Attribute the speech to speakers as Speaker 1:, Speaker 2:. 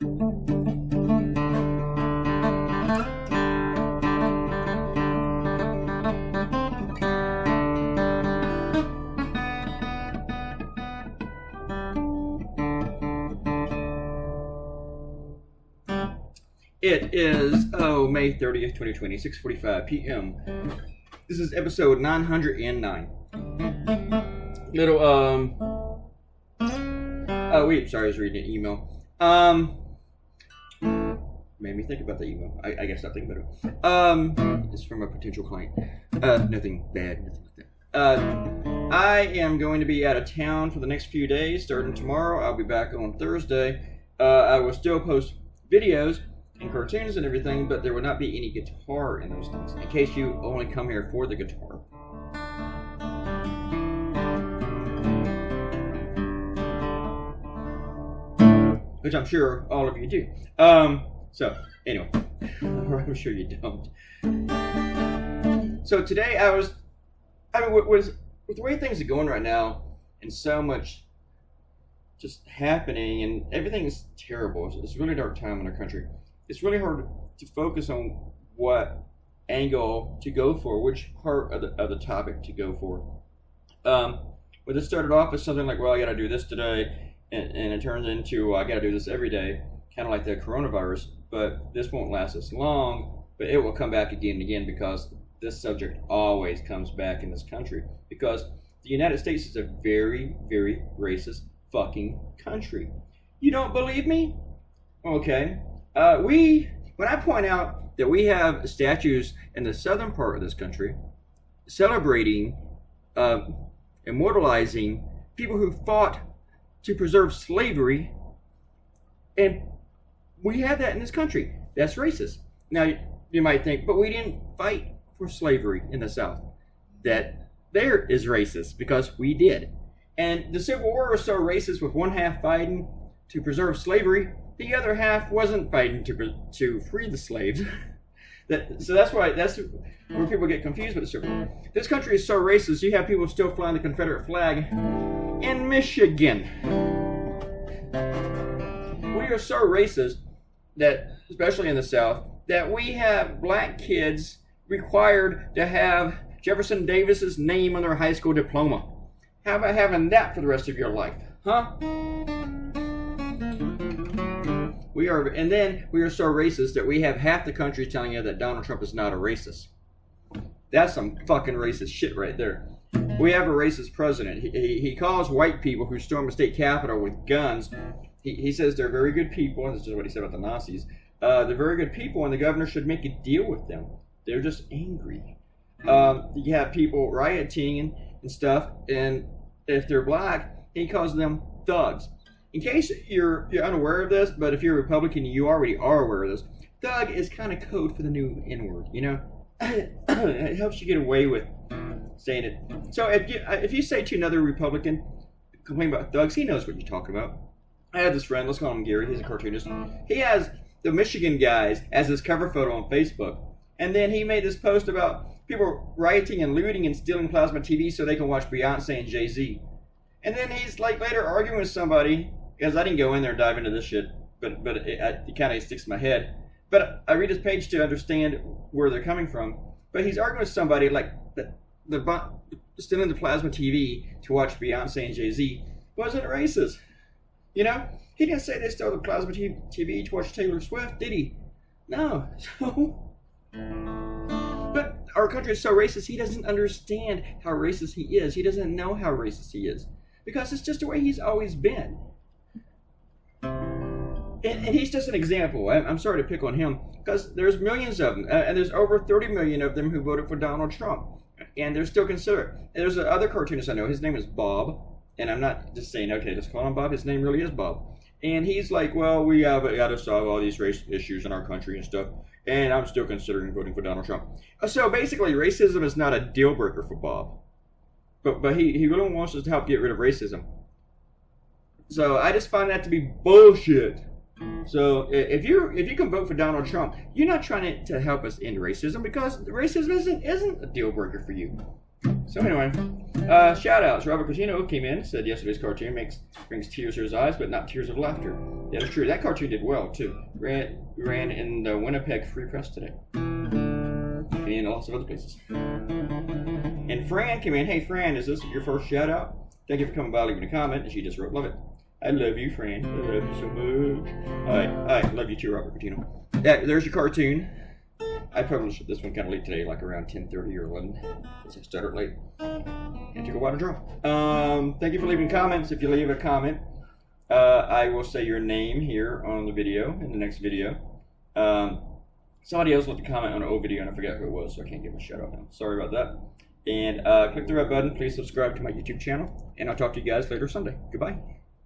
Speaker 1: It is, May 30th, 2020, 6:45 p.m. This is episode 909. Sorry, I was reading an email. Made me think about the email. I guess I'll think about it. It's from a potential client. Nothing bad, nothing like that. I am going to be out of town for the next few days, starting tomorrow. I'll be back on Thursday. I will still post videos and cartoons and everything, but there will not be any guitar in those things, in case you only come here for the guitar. Which I'm sure all of you do. So, anyway, I'm sure you don't. So today with the way things are going right now, and so much just happening, and everything is terrible. It's a really dark time in our country. It's really hard to focus on what angle to go for, which part of the topic to go for. When it started off as something like, well, I got to do this today, and it turns into, I got to do this every day, kind of like the coronavirus, but this won't last as long, but it will come back again and again, because this subject always comes back in this country, because the United States is a very, very racist fucking country. You don't believe me? Okay. When I point out that we have statues in the southern part of this country celebrating, immortalizing people who fought to preserve slavery, and we have that in this country, that's racist. Now, you might think, but we didn't fight for slavery in the South. That there is racist, because we did. And the Civil War was so racist, with one half fighting to preserve slavery, the other half wasn't fighting to free the slaves. So that's where people get confused with the Civil War. This country is so racist, you have people still flying the Confederate flag in Michigan. We are so racist that, especially in the South, that we have black kids required to have Jefferson Davis's name on their high school diploma. How about having that for the rest of your life? Huh? We are so racist that we have half the country telling you that Donald Trump is not a racist. That's some fucking racist shit right there. We have a racist president. He calls white people who storm the state capitol with guns. He says they're very good people, and this is what he said about the Nazis. They're very good people, and the governor should make a deal with them. They're just angry. You have people rioting and stuff, and if they're black, he calls them thugs. In case you're unaware of this, but if you're a Republican, you already are aware of this. Thug is kind of code for the new N-word, you know? It helps you get away with saying it. So if you say to another Republican, complain about thugs, he knows what you're talking about. I had this friend, let's call him Gary, he's a cartoonist. He has the Michigan guys as his cover photo on Facebook. And then he made this post about people rioting and looting and stealing plasma TV so they can watch Beyonce and Jay-Z. And then he's like later arguing with somebody, because I didn't go in there and dive into this shit, but it kind of sticks in my head. But I read his page to understand where they're coming from. But he's arguing with somebody like stealing the plasma TV to watch Beyonce and Jay-Z wasn't racist. You know? He didn't say they stole the plasma TV to watch Taylor Swift, did he? No. So, but our country is so racist, he doesn't understand how racist he is. He doesn't know how racist he is. Because it's just the way he's always been. And he's just an example. I'm sorry to pick on him, because there's millions of them, and there's over 30 million of them who voted for Donald Trump, and they're still considered. And there's another cartoonist I know, his name is Bob, and I'm not just saying, okay, just call him Bob, his name really is Bob. And he's like, well, we got to solve all these race issues in our country and stuff, and I'm still considering voting for Donald Trump. So basically, racism is not a deal breaker for Bob, but he really wants us to help get rid of racism. So I just find that to be bullshit. So if you can vote for Donald Trump, you're not trying to help us end racism, because racism isn't a deal breaker for you. So anyway, shout outs. Robert Coutinho came in, said yesterday's cartoon brings tears to his eyes, but not tears of laughter. That is true. That cartoon did well too. Ran in the Winnipeg Free Press today, and lots of other places. And Fran came in. Hey Fran, is this your first shout out? Thank you for coming by, leaving a comment. And she just wrote, "Love it. I love you, Fran. I love you so much." I love you too, Robert Coutinho. Yeah, there's your cartoon. I published this one kind of late today, like around 10:30 or 11, because I started late. It took a while to draw. Thank you for leaving comments. If you leave a comment, I will say your name here on the video, in the next video. Somebody else left a comment on an old video, and I forgot who it was, so I can't give a shout out now. Sorry about that. And click the red button. Please subscribe to my YouTube channel, and I'll talk to you guys later Sunday. Goodbye.